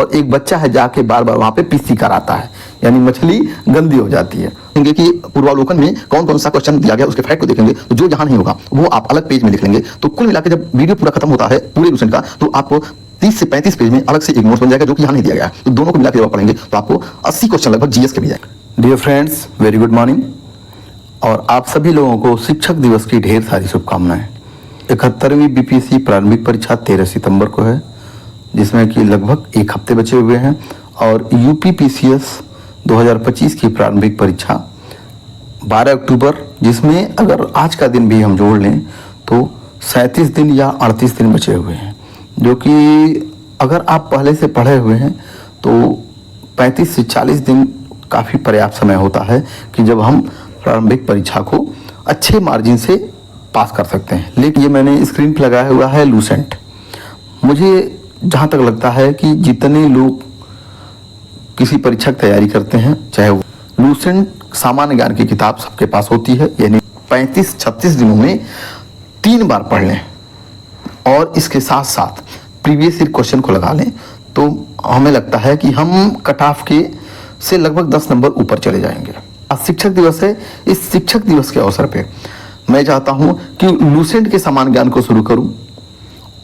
और एक बच्चा है जाके बार बार वहां पे पीसी कराता है, यानी मछली गंदी हो जाती है। देखेंगे कि पूर्वावलोकन में कौन कौन सा क्वेश्चन दिया गया, उसके फैक्ट को देखेंगे, तो जो यहाँ नहीं होगा वो आप अलग पेज में लिख लेंगे। तो कुल मिलाकर जब वीडियो पूरा खत्म होता है पूरे लेसन का, तो आपको 30 से 35 पेज में अलग से एक नोट्स बन जाएगा, जो कि यहाँ नहीं दिया गया है। तो दोनों को मिलाकर जब आप पढ़ेंगे तो आपको 80 क्वेश्चन लगभग जीएस के भी जाएंगे। Dear friends, very good morning, और आप सभी लोगों को शिक्षक दिवस की ढेर सारी शुभकामनाएं। 71वीं बीपीएससी प्रारंभिक परीक्षा 13 सितंबर को है, जिसमें कि लगभग एक हफ्ते बचे हुए हैं, और यूपीपीसीएस 2025 की प्रारंभिक परीक्षा 12 अक्टूबर, जिसमें अगर आज का दिन भी हम जोड़ लें तो 37 दिन या 38 दिन बचे हुए हैं, जो कि अगर आप पहले से पढ़े हुए हैं तो 35 से 40 दिन काफ़ी पर्याप्त समय होता है कि जब हम प्रारंभिक परीक्षा को अच्छे मार्जिन से पास कर सकते हैं। लेकिन ये मैंने स्क्रीन पर लगाया हुआ है लूसेंट। मुझे जहाँ तक लगता है कि जितने लोग किसी परीक्षा की तैयारी करते हैं, चाहे वो लूसेंट सामान्य ज्ञान की किताब सबके पास होती है, यानी 35-36 दिनों में 3 बार पढ़ लें और इसके साथ साथ प्रीवियस ईयर क्वेश्चन को लगा लें, तो हमें लगता है कि हम कट ऑफ के से लगभग 10 नंबर ऊपर चले जाएंगे। आज शिक्षक दिवस है। इस शिक्षक दिवस के अवसर पे मैं चाहता हूं कि लूसेंट के सामान्य ज्ञान को शुरू करूं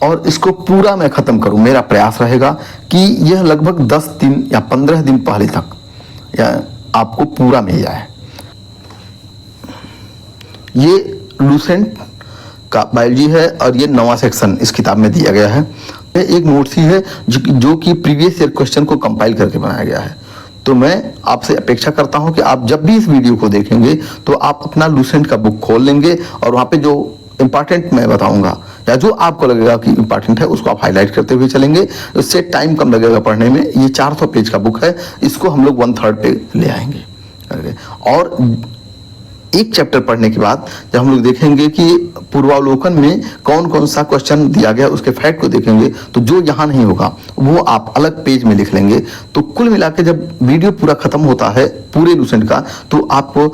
और इसको पूरा मैं खत्म करूं। मेरा प्रयास रहेगा कि यह लगभग 10 दिन या 15 दिन पहले तक या आपको पूरा मिल जाए। ये लूसेंट का बायोलॉजी है और ये 9वां सेक्शन इस किताब में दिया गया है। ये एक नोट्स ही है जो कि प्रीवियस ईयर क्वेश्चन को कंपाइल करके बनाया गया है। तो मैं आपसे अपेक्षा करता हूं कि आप जब भी इस वीडियो को देखेंगे तो आप अपना लूसेंट का बुक खोल लेंगे और वहां पे जो इंपॉर्टेंट मैं बताऊंगा या जो आपको लगेगा कि इंपॉर्टेंट है उसको आप हाईलाइट करते हुए चलेंगे। इससे टाइम कम लगेगा पढ़ने में। ये 400 पेज का बुक है, इसको हम लोग 1/3 पे ले आएंगे। और एक चैप्टर पढ़ने के बाद जब हम लोग देखेंगे कि पूर्वावलोकन में कौन कौन सा क्वेश्चन दिया गया, उसके फैक्ट को देखेंगे, तो जो यहाँ नहीं होगा वो आप अलग पेज में लिख लेंगे। तो कुल मिलाकर जब वीडियो पूरा खत्म होता है पूरे लूसेंट का, तो आपको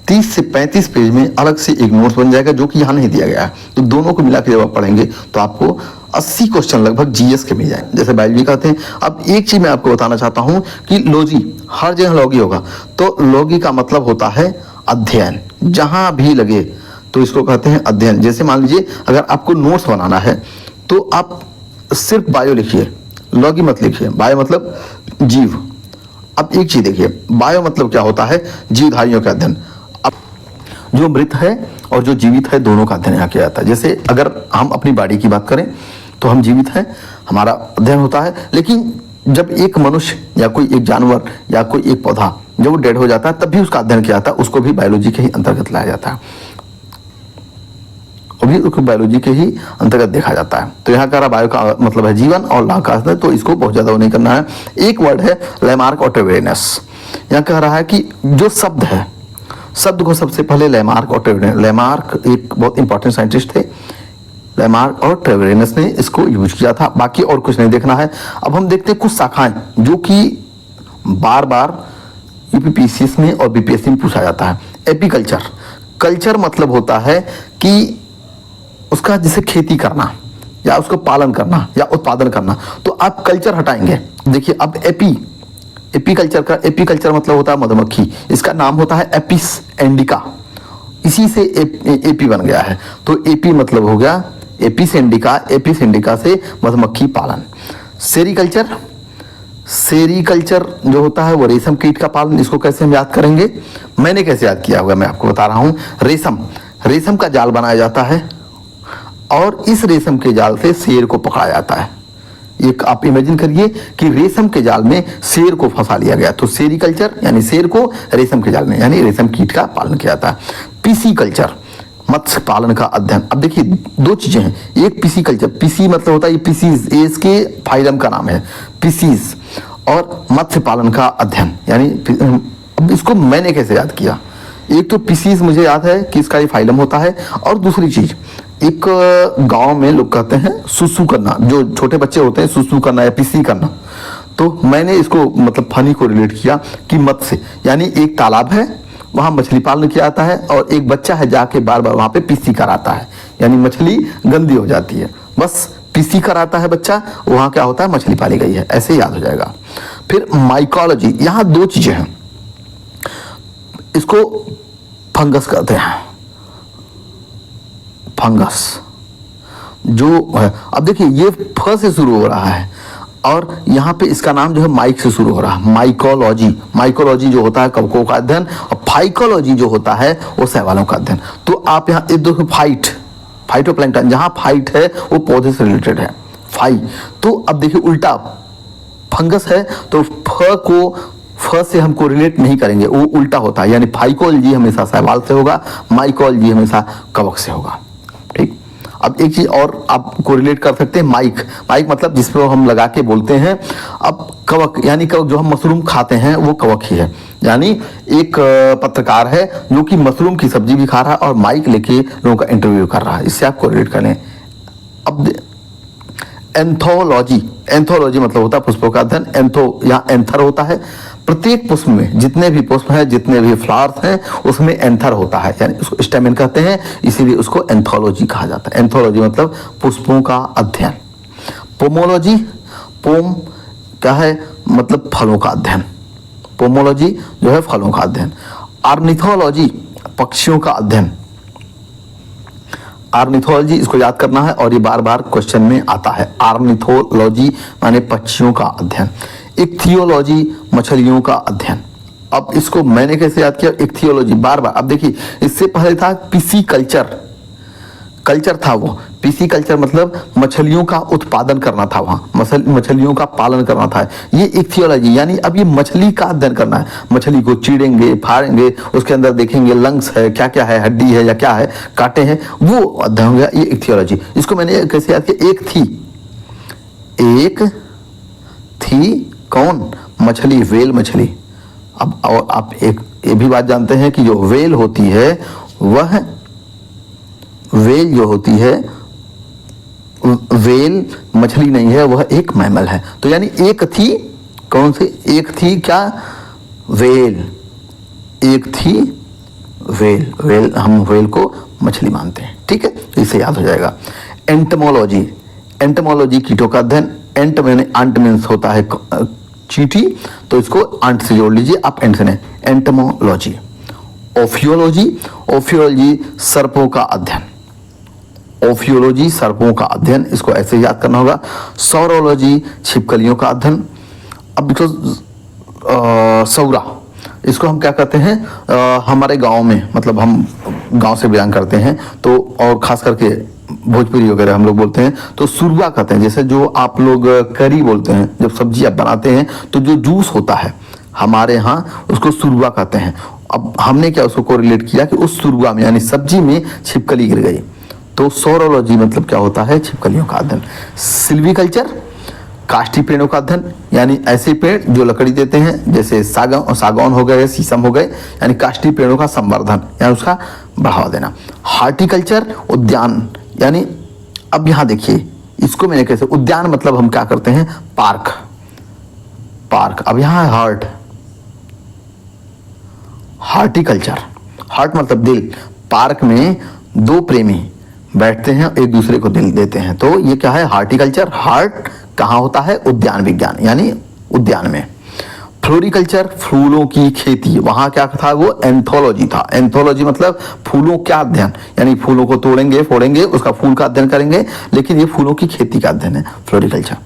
30 से 35 पेज में अलग से एक नोट्स बन जाएगा, जो कि यहाँ नहीं दिया गया है। तो दोनों को मिलाकर जब आप पढ़ेंगे तो आपको 80 क्वेश्चन लगभग जीएस के मिल जाए, जैसे बायोलॉजी कहते हैं। अब एक चीज मैं आपको बताना चाहता हूँ कि लॉजी हर जगह लॉगी होगा, तो लॉगी का मतलब होता है अध्ययन। जहां भी लगे तो इसको कहते हैं अध्ययन। जैसे मान लीजिए अगर आपको नोट्स बनाना है तो आप सिर्फ बायो लिखिए, लॉगी मत लिखिए। बायो मतलब जीव। अब एक चीज देखिए, बायो मतलब क्या होता है? जीवधारियों का अध्ययन। अब जो मृत है और जो जीवित है दोनों का अध्ययन यहाँ किया जाता है। जैसे अगर हम अपनी बॉडी की बात करें तो हम जीवित हैं, हमारा अध्ययन होता है। लेकिन जब एक मनुष्य या कोई एक जानवर या कोई एक पौधा जब वो डेड हो जाता है तब भी उसका अध्ययन किया जाता है, उसको भी बायोलॉजी के ही अंतर्गत लाया जाता है, अभी उसको बायोलॉजी के ही अंतर्गत देखा जाता है। तो यहाँ का बायो का मतलब है जीवन और ला का, तो इसको बहुत ज्यादा नहीं करना है। एक वर्ड है लैमार्क और ट्रेवेरियस। यहाँ कह रहा है कि जो शब्द है, शब्द को सबसे पहले लैमार्क और ट्रेवेरियस, लैमार्क एक बहुत इंपॉर्टेंट साइंटिस्ट थे, लैमार्क और ट्रेवेरियस ने इसको यूज किया था। बाकी और कुछ नहीं देखना है। अब हम देखते हैं कुछ शाखाएं जो कि बार बार यूपीपीसीएस में और बीपीएससी में पूछा जाता है। एपीकल्चर, कल्चर मतलब होता है कि उसका जैसे खेती करना या उसको पालन करना या उत्पादन करना, तो आप कल्चर हटाएंगे। देखिए अब एपीकल्चर का, एपीकल्चर मतलब होता है मधुमक्खी, इसका नाम होता है एपिस इंडिका, इसी से एपी बन गया है। तो एपी मतलब हो गया एपिस इंडिका, एपिस इंडिका से मधुमक्खी पालन। सेरीकल्चर, सेरीकल्चर जो होता है वो रेशम कीट का पालन। इसको कैसे हम याद करेंगे? मैंने कैसे याद किया होगा मैं आपको बता रहा हूं। रेशम का जाल बनाया जाता है और इस रेशम के जाल से शेर को पकड़ा जाता है। एक आप इमेजिन करिए कि रेशम के जाल में शेर को फंसा लिया गया, तो सेरीकल्चर यानी शेर को रेशम के जाल में यानी रेशम कीट का पालन किया जाता है। पीसीकल्चर, मत्स्य पालन का अध्ययन। अब देखिए दो चीजें हैं, एक पीसीकल्चर, पीसी मतलब होता है ये पीसीज, ये इसके फाइलम का नाम है पीसीज, और मत्स्य पालन का अध्ययन यानी अब इसको मैंने कैसे याद किया? एक तो पीसीज मुझे याद है कि इसका ये फाइलम होता है, और दूसरी चीज एक गांव में लोग कहते हैं सुसु करना, जो छोटे बच्चे होते हैं सुसु करना या पीसी करना, तो मैंने इसको मतलब फनी को रिलेट किया कि मत्स्य यानी एक तालाब है, वहां मछली पालन किया जाता है और एक बच्चा है जाके बार बार वहां पे पीसी कराता है, यानी मछली गंदी हो जाती है। बस पीसी कराता है बच्चा, वहां क्या होता है, मछली पाली गई है, ऐसे याद हो जाएगा। फिर माइकोलॉजी, यहां दो चीजें हैं, इसको फंगस कहते हैं, फंगस जो है। अब देखिए ये फ से शुरू हो रहा है और यहाँ पे इसका नाम जो है माइक से शुरू हो रहा है, माइकोलॉजी। माइकोलॉजी जो होता है कवकों का अध्ययन, और फाइकोलॉजी जो होता है वो शैवालों का अध्ययन। तो आप यहाँ एक देखो फाइट, फाइटोप्लैंक्टन, जहाँ फाइट है वो पौधे से रिलेटेड है, फाई। तो अब देखिए उल्टा, फंगस है तो फ से हम कोरिलेट नहीं करेंगे, वो उल्टा होता है, यानी फाइकोलॉजी हमेशा शैवाल से होगा, माइकोलॉजी हमेशा कवक से होगा। ठीक, अब एक चीज और आप कोरिलेट कर सकते हैं, माइक। माइक मतलब जिसपे हम लगा के बोलते हैं। अब कवक, यानी कवक जो हम मशरूम खाते हैं वो कवक ही है। यानी एक पत्रकार है जो कि मशरूम की सब्जी भी खा रहा है और माइक लेके लोगों का इंटरव्यू कर रहा है, इससे आप कोरिलेट कर लें। अब एंथोलॉजी, एंथोलॉजी मतलब होता है पुष्पों का अध्ययन। एंथो यहाँ एंथर होता है, प्रत्येक पुष्प में जितने भी पुष्प हैं, जितने भी फ्लावर्स हैं, उसमें एंथर होता है, यानी उसको स्टेमेन कहते हैं, इसीलिए उसको एंथोलॉजी कहा जाता है। एंथोलॉजी मतलब पुष्पों का अध्ययन। पोमोलॉजी, पोम क्या है, मतलब फलों का अध्ययन, पोमोलॉजी जो है फलों का अध्ययन। ऑर्निथोलॉजी पक्षियों का अध्ययन, ऑर्निथोलॉजी इसको याद करना है और ये बार बार क्वेश्चन में आता है। ऑर्निथोलॉजी माने पक्षियों का अध्ययन। इक्थियोलॉजी मछलियों का अध्ययन। अब इसको मैंने कैसे याद किया, इक्थियोलॉजी बार बार। अब देखिए इससे पहले था पीसी कल्चर, कल्चर था वो, पीसी कल्चर मतलब मछलियों का उत्पादन करना था, वहाँ मछलियों का पालन करना था। ये इक्थियोलॉजी, यानी अब ये मछली का अध्ययन करना है, मछली को चीरेंगे, फाड़ेंगे, उसके अंदर देखेंगे लंग्स है, क्या क्या है, हड्डी है या क्या है, कांटे हैं, वो अध्ययन हो गया, ये इक्थियोलॉजी। इसको मैंने कैसे याद किया, एक थी कौन, मछली, वेल मछली। अब और आप एक ये भी बात जानते हैं कि जो वेल होती है, वह वेल जो होती है, वेल मछली नहीं है, वह एक मैमल है। तो यानी एक थी कौन सी, एक थी क्या, वेल, एक थी वेल, वेल हम वेल को मछली मानते हैं। ठीक है, इसे याद हो जाएगा। एंटमोलॉजी, एंटमोलॉजी कीटों का अध्ययन। एंट मैंने अंट मीन्स होता है चींटी, तो इसको अंट से जोड़ लीजिए आप, एंट से। एंटमोलॉजी। ओफियोलॉजी, ओफियोलॉजी सर्पों का अध्ययन, ओफियोलॉजी सर्पों का अध्ययन, इसको ऐसे याद करना होगा। सौरोलॉजी छिपकलियों का अध्ययन। अब देखो सौरा, इसको हम क्या कहते हैं, हमारे गांव में, मतलब हम गांव से बिलोंग करते हैं तो, और खास करके भोजपुरी वगैरह हम लोग बोलते हैं तो सुरवा कहते हैं। जैसे जो आप लोग करी बोलते हैं, जब सब्जी आप बनाते हैं तो जो जूस होता है हमारे यहाँ उसको सुरवा कहते हैं। अब हमने क्या उसको कोरिलेट किया कि उस सुरवा में यानी सब्जी में छिपकली गिर गई, तो सौरोलॉजी मतलब क्या होता है, छिपकलियों का अध्ययन। सिल्वीकल्चर काष्ठी पेड़ों का अध्ययन, यानी ऐसे पेड़ जो लकड़ी देते हैं, जैसे सागौन हो गए, शीशम हो गए, यानी काष्ठी पेड़ों का संवर्धन यानी उसका बढ़ावा देना। हार्टिकल्चर उद्यान, यानी अब यहाँ देखिए इसको मैंने कैसे, उद्यान मतलब हम क्या करते हैं, पार्क, पार्क। अब यहाँ है हार्ट, हार्टिकल्चर, हार्ट मतलब दिल। पार्क में दो प्रेमी बैठते हैं, एक दूसरे को दिल देते हैं, तो ये क्या है, हार्टिकल्चर। हार्ट कहाँ होता है, उद्यान विज्ञान यानी उद्यान में। फ्लोरिकल्चर फूलों की खेती, वहां क्या था, वो एंथोलॉजी था। एंथोलॉजी मतलब फूलों का अध्ययन, यानी फूलों को तोड़ेंगे, फोड़ेंगे, उसका फूल का अध्ययन करेंगे, लेकिन ये फूलों की खेती का अध्ययन है, फ्लोरिकल्चर।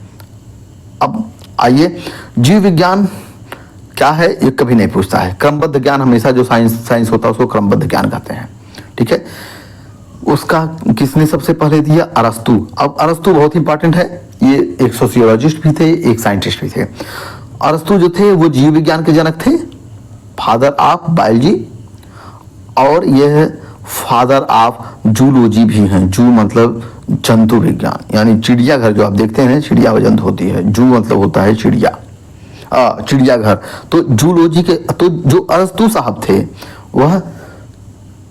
अब आइए, जीव विज्ञान क्या है, ये कभी नहीं पूछता है। क्रमबद्ध ज्ञान, हमेशा जो साइंस होता है उसको क्रमबद्ध ज्ञान कहते हैं। ठीक है, उसका किसने सबसे पहले दिया, अरस्तु। अब अरस्तु बहुत इंपॉर्टेंट है, ये एक सोशियोलॉजिस्ट भी थे, एक साइंटिस्ट भी थे। अरस्तु जो थे वो जीव विज्ञान के जनक थे, फादर ऑफ बायोलॉजी, और यह फादर ऑफ जूलॉजी भी हैं। जू मतलब जंतु विज्ञान, यानी चिड़ियाघर जो आप देखते हैं, चिड़िया व जंतु होती है, जू मतलब होता है चिड़िया, चिड़ियाघर। तो जूलॉजी के, तो जो अरस्तु साहब थे वह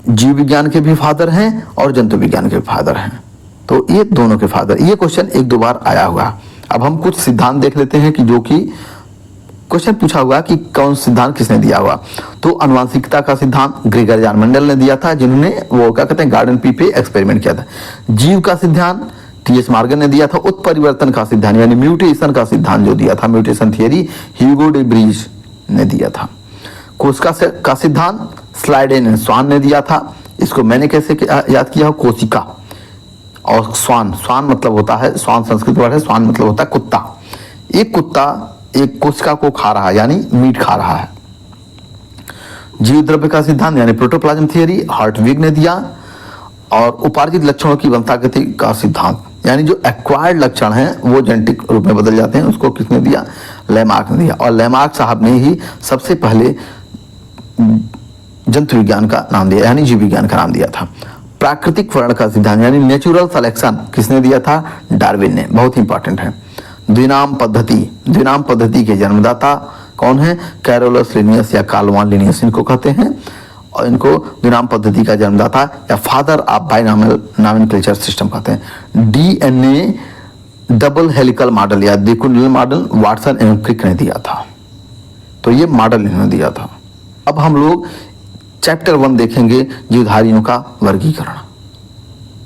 जीव विज्ञान के भी फादर हैं और जंतु विज्ञान के भी फादर हैं, तो ये दोनों के फादर। ये क्वेश्चन एक दो बार आया हुआ। अब हम कुछ सिद्धांत देख लेते हैं कि जो कि क्वेश्चन पूछा हुआ कि कौन सिद्धांत किसने दिया हुआ। तो आनुवंशिकता का सिद्धांत ग्रेगर जान मेंडल ने दिया था, जिन्होंने वो क्या कहते हैं, गार्डन पी पे एक्सपेरिमेंट किया था। जीव का सिद्धांत टी.एच. मॉर्गन ने दिया था। उत्परिवर्तन का सिद्धांत यानी म्यूटेशन का सिद्धांत जो दिया था, mutation theory, Hugo de Vries ने दिया था। कोशिका का सिद्धांत स्लाइडेन एंड स्वान ने दिया था। इसको मैंने कैसे याद किया? कोशिका और स्वान, स्वान मतलब होता है, स्वान संस्कृत वर्ड है, स्वान मतलब होता है कुत्ता। एक कुत्ता एक कोशिका को खा रहा है यानी मीट खा रहा है। जीव द्रव्य का सिद्धांत यानी प्रोटोप्लाज्म थियरी हार्टविग ने दिया। और उपार्जित लक्षणों की वंशागति का सिद्धांत यानी जो एक्वायर्ड लक्षण हैं वो जेनेटिक रूप में बदल जाते हैं, उसको किसने दिया? लैमार्क ने दिया। और लैमार्क साहब ने ही सबसे पहले जंतु विज्ञान का नाम दिया यानी जीव विज्ञान का नाम दिया था। प्राकृतिक वर्ण का सिद्धांत यानी नेचुरल सिलेक्शन किसने दिया था? डार्विन ने। बहुत ही इंपॉर्टेंट है। द्विनाम पद्धति, द्विनाम पद्धति के जन्मदाता कौन है? कैरोलस लिनियस या कार्लवान लिनियस इनको कहते हैं। और इनको द्विनाम पद्धति का जन्मदाता या father of binomial nomenclature system कहते हैं। डीएनए डबल हेलिकल मॉडल या द्विकुंडल मॉडल वाटसन एवं क्रिक ने दिया था। तो ये मॉडल इन्होंने दिया था। अब हम लोग चैप्टर 1 देखेंगे, जीवधारियों का वर्गीकरण।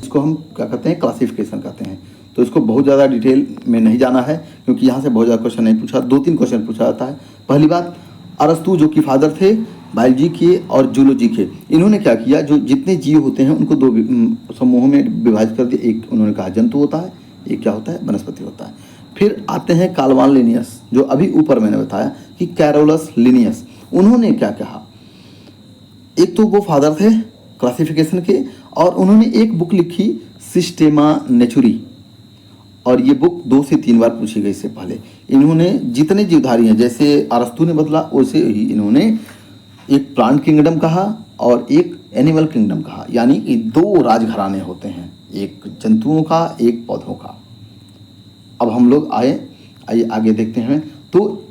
इसको हम क्या कहते हैं? क्लासिफिकेशन कहते हैं। तो इसको बहुत ज़्यादा डिटेल में नहीं जाना है क्योंकि यहाँ से बहुत ज़्यादा क्वेश्चन नहीं पूछा, 2-3 क्वेश्चन पूछा जाता है। पहली बात, अरस्तु जो कि फादर थे बायोलॉजी के और जूलॉजी के, इन्होंने क्या किया? जो जितने जीव होते हैं उनको 2 समूहों में विभाजित कर दिया। एक उन्होंने कहा जंतु होता है, एक क्या होता है? वनस्पति होता है। फिर आते हैं कार्लवान लिनियस, जो अभी ऊपर मैंने बताया कि कैरोलस लिनियस, उन्होंने क्या कहा? एक तो वो फादर थे क्लासिफिकेशन के और उन्होंने एक बुक लिखी सिस्टेमा नेचुरी, और ये बुक 2 से 3 बार पूछी गई इससे पहले। इन्होंने जितने जीवधारी हैं, जैसे अरस्तु ने बदला वैसे ही इन्होंने एक प्लांट किंगडम कहा और एक एनिमल किंगडम कहा, यानी कि 2 राजघराने होते हैं, एक जंतुओं का एक पौधों का। अब हम लोग आइए आगे देखते हैं। तो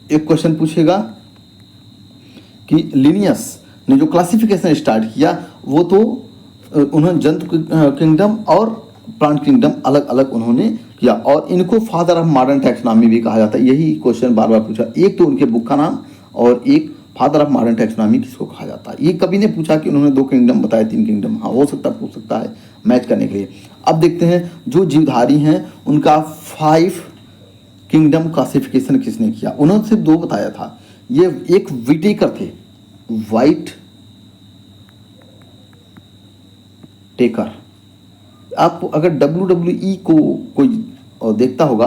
एक क्वेश्चन पूछेगा कि लिनियस ने जो क्लासिफिकेशन स्टार्ट किया वो तो उन्होंने जंतु किंगडम और प्लांट किंगडम अलग अलग उन्होंने किया, और इनको फादर ऑफ मॉडर्न टैक्सोनॉमी भी कहा जाता है। यही क्वेश्चन बार बार पूछा, एक तो उनके बुक का नाम और एक फादर ऑफ मॉडर्न टैक्सोनॉमी किसको कहा जाता है। ये कभी ने पूछा कि उन्होंने 2 किंगडम बताए, 3 किंगडम, हाँ हो सकता पूछ सकता है मैच करने के लिए। अब देखते हैं जो जीवधारी हैं उनका 5 किंगडम क्लासिफिकेशन किसने किया? उन्होंने सिर्फ 2 बताया था। ये एक विटेकर थे, वाइट टेकर। आप अगर WWE को कोई देखता होगा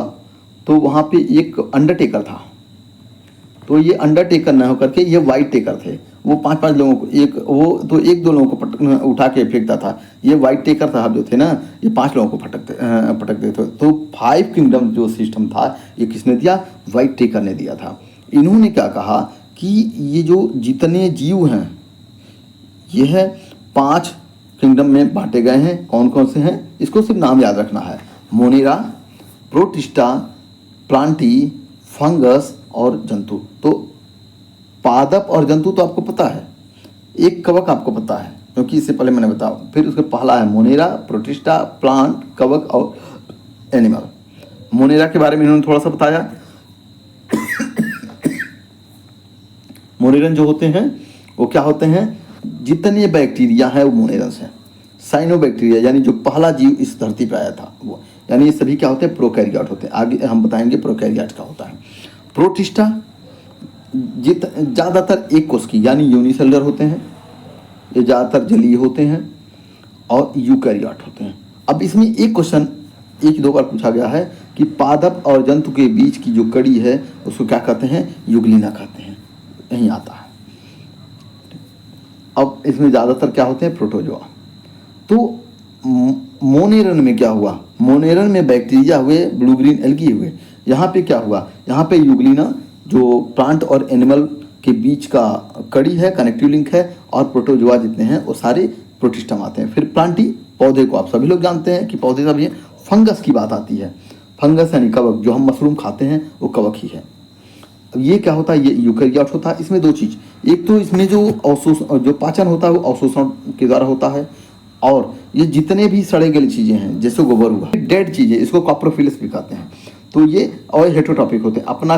तो वहाँ पे एक अंडरटेकर था, तो ये अंडरटेकर न होकर के ये वाइट टेकर थे। वो 5-5 लोगों को एक 2 लोगों को उठा के फेंकता था। ये वाइट टेकर साहब जो थे ना, ये 5 लोगों को पटक देते थे। तो 5 किंगडम जो सिस्टम था ये किसने दिया? वाइट टेकर ने दिया था। इन्होंने क्या कहा कि ये जो जितने जीव हैं ये है 5 किंगडम में बांटे गए हैं। कौन कौन से हैं? इसको सिर्फ नाम याद रखना है। मोनेरा, प्रोटिस्टा, प्लांटी, फंगस और जंतु। तो पादप और जंतु तो आपको पता है, एक कवक आपको पता है क्योंकि इससे पहले मैंने बताया। फिर उसके पहला है मोनेरा, प्रोटिस्टा, प्लांट, कवक और एनिमल। मोनेरा के बारे में इन्होंने थोड़ा सा बताया। मोनेरन जो होते हैं वो क्या होते हैं? जितने बैक्टीरिया है वो मोनेरन्स हैं। साइनोबैक्टीरिया यानी जो पहला जीव इस धरती पर आया था वो, यानी ये सभी क्या होते हैं? प्रोकैरियोट होते हैं। आगे हम बताएंगे प्रोकैरियोट का होता है। प्रोटिस्टा ज़्यादातर एक कोशिकी यानी यूनिसेलुलर होते हैं, ये ज़्यादातर जलीय होते हैं और यूकैरियोट होते हैं। अब इसमें एक क्वेश्चन 1-2 बार पूछा गया है कि पादप और जंतु के बीच की जो कड़ी है उसको क्या कहते हैं? युगलिना कहते हैं। यहीं आता है। अब इसमें ज़्यादातर क्या होते हैं? प्रोटोजोआ। तो मोनेरन में क्या हुआ? मोनेरन में बैक्टीरिया हुए, ब्लू ग्रीन एल्गी हुए। यहाँ पे क्या हुआ? यहाँ पे युगलिना जो प्लांट और एनिमल के बीच का कड़ी है, कनेक्टिव लिंक है, और प्रोटोजोआ जितने हैं वो सारे प्रोटिस्टा में आते हैं। फिर प्लांटी, पौधे को आप सभी लोग जानते हैं कि पौधे सभी हैं। फंगस की बात आती है, फंगस यानी कवक, जो हम मशरूम खाते हैं वो कवक ही है। अब ये क्या होता है? ये यूकैरियोट होता है। इसमें 2 चीज़, एक तो इसमें जो पाचन होता है वो अवशोषण के द्वारा होता है, और ये जितने भी सड़े गले चीज़ें हैं जैसे गोबर हुआ, डेड चीज़ें, इसको कॉप्रोफिलस भी कहते हैं। तो ये और हेटेरोट्रॉपिक होते हैं, अपना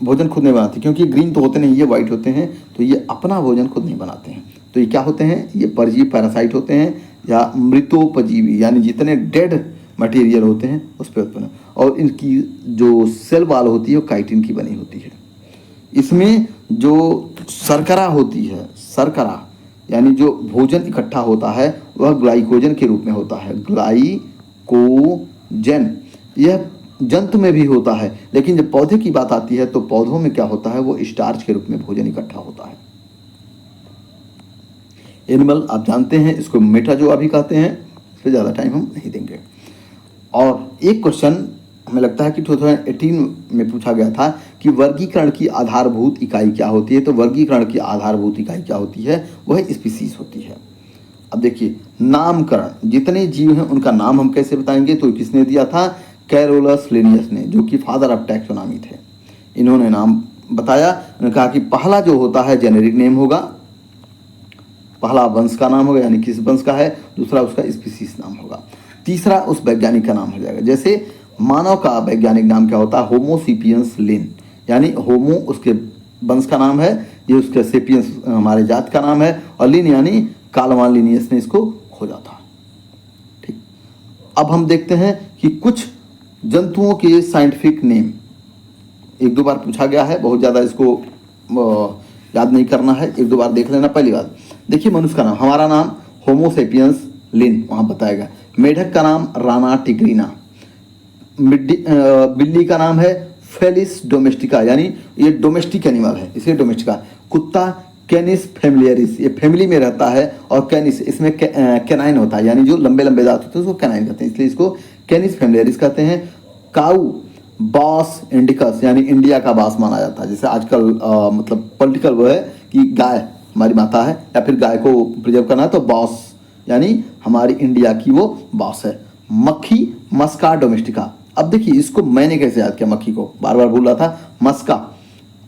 भोजन खुद नहीं बनाते क्योंकि ग्रीन तो होते नहीं, ये वाइट होते हैं, तो ये अपना भोजन खुद नहीं बनाते हैं। तो ये क्या होते हैं? ये परजीवी पैरासाइट होते हैं या मृतोपजीवी, यानी जितने डेड मटेरियल होते हैं उस पर उत्पन्न, और इनकी जो सेल वाल होती है वो काइटिन की बनी होती है। इसमें जो शर्करा होती है, शर्करा यानी जो भोजन इकट्ठा होता है वह ग्लाइकोजन के रूप में होता है, ग्लाइकोजन। यह जंतु में भी होता है, लेकिन जब पौधे की बात आती है तो पौधों में क्या होता है, वो स्टार्च के रूप में भोजन इकट्ठा होता है। एनिमल आप जानते हैं, इसको मेटाजोआ भी कहते हैं, इस पर ज़्यादा टाइम हम नहीं देंगे। और एक क्वेश्चन हमें लगता है कि 2018 में पूछा गया था कि वर्गीकरण की आधारभूत इकाई क्या होती है। तो वर्गीकरण की आधारभूत इकाई क्या होती है, वह स्पीसीज होती है। अब देखिए नामकरण, जितने जीव हैं उनका नाम हम कैसे बताएंगे, तो किसने दिया था, कैरोलस लिनियस ने, जो कि फादर ऑफ टैक्सोनॉमी थे। इन्होंने नाम बताया, उन्होंने कहा कि पहला जो होता है जेनेरिक नेम होगा, पहला वंश का नाम होगा यानी किस वंश का है, दूसरा उसका स्पीसीज नाम होगा, तीसरा उस वैज्ञानिक का नाम हो जाएगा। जैसे मानव का वैज्ञानिक नाम क्या होता है, होमो सेपियंस लिन, यानी होमो उसके वंश का नाम है, ये उसके सेपियंस हमारे जात का नाम है, और लिन यानी कालवान लिनियस ने इसको खोजा था। ठीक, अब हम देखते हैं कि कुछ जंतुओं के साइंटिफिक नेम एक दो बार पूछा गया है, बहुत ज़्यादा इसको याद नहीं करना है, एक दो बार देख लेना। पहली बात देखिए मनुष्य का नाम, हमारा नाम होमो सेपियंस लिन वहाँ बताएगा। मेढक का नाम राना टिग्रीना, बिल्ली का नाम है फेलिस डोमेस्टिका, यानी ये डोमेस्टिक एनिमल है इसलिए डोमेस्टिका। कुत्ता कैनिस फैमिलियरिस, ये फैमिली में रहता है, और कैनिस इसमें कैनाइन होता है, यानी जो लंबे लंबे दांत होते हैं उसको कैनाइन कहते हैं, इसलिए इसको कैनिस फैमिलियरिस कहते हैं। काऊ बॉस इंडिकस, यानी इंडिया का बास माना जाता है। जैसे आजकल मतलब पॉलिटिकल वो है कि गाय हमारी माता है, या फिर गाय को प्रिजर्व करना है तो बॉस यानी हमारी इंडिया की वो बॉस है। मक्खी मस्का डोमेस्टिका, अब देखिए इसको मैंने कैसे याद किया, मक्खी को बार बार भूल रहा था, मस्का।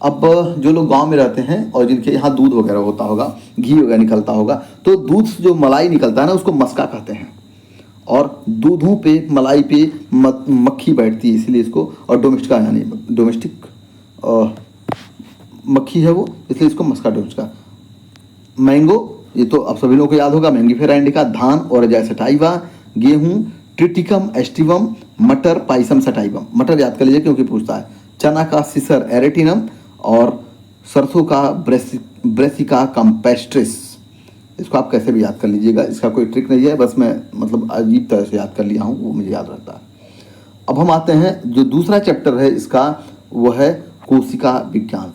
अब जो लोग गांव में रहते हैं और जिनके यहाँ दूध वगैरह होता होगा, घी वगैरह निकलता होगा, तो दूध से जो मलाई निकलता है ना उसको मस्का कहते हैं, और दूधों पे मलाई पे मक्खी बैठती है इसलिए इसको, और डोमेस्टिका यानी डोमेस्टिक मक्खी है वो, इसलिए इसको मस्का डोमेस्टिका। मैंगो, ये तो अब सभी लोगों को याद होगा, मैंगीफेरा इंडिका। धान ओरेजा सटाइवा, गेहूं ट्रिटिकम एस्टिवम, मटर पाइसम सटाइवम, मटर याद कर लीजिए क्योंकि पूछता है। चना का सिसर एरेटिनम, और सरसों का ब्रेसिका कैम्पेस्ट्रिस। इसको आप कैसे भी याद कर लीजिएगा, इसका कोई ट्रिक नहीं है, बस मैं मतलब अजीब तरह से याद कर लिया हूँ, वो मुझे याद रहता है। अब हम आते हैं जो दूसरा चैप्टर है इसका, वो है कोशिका विज्ञान।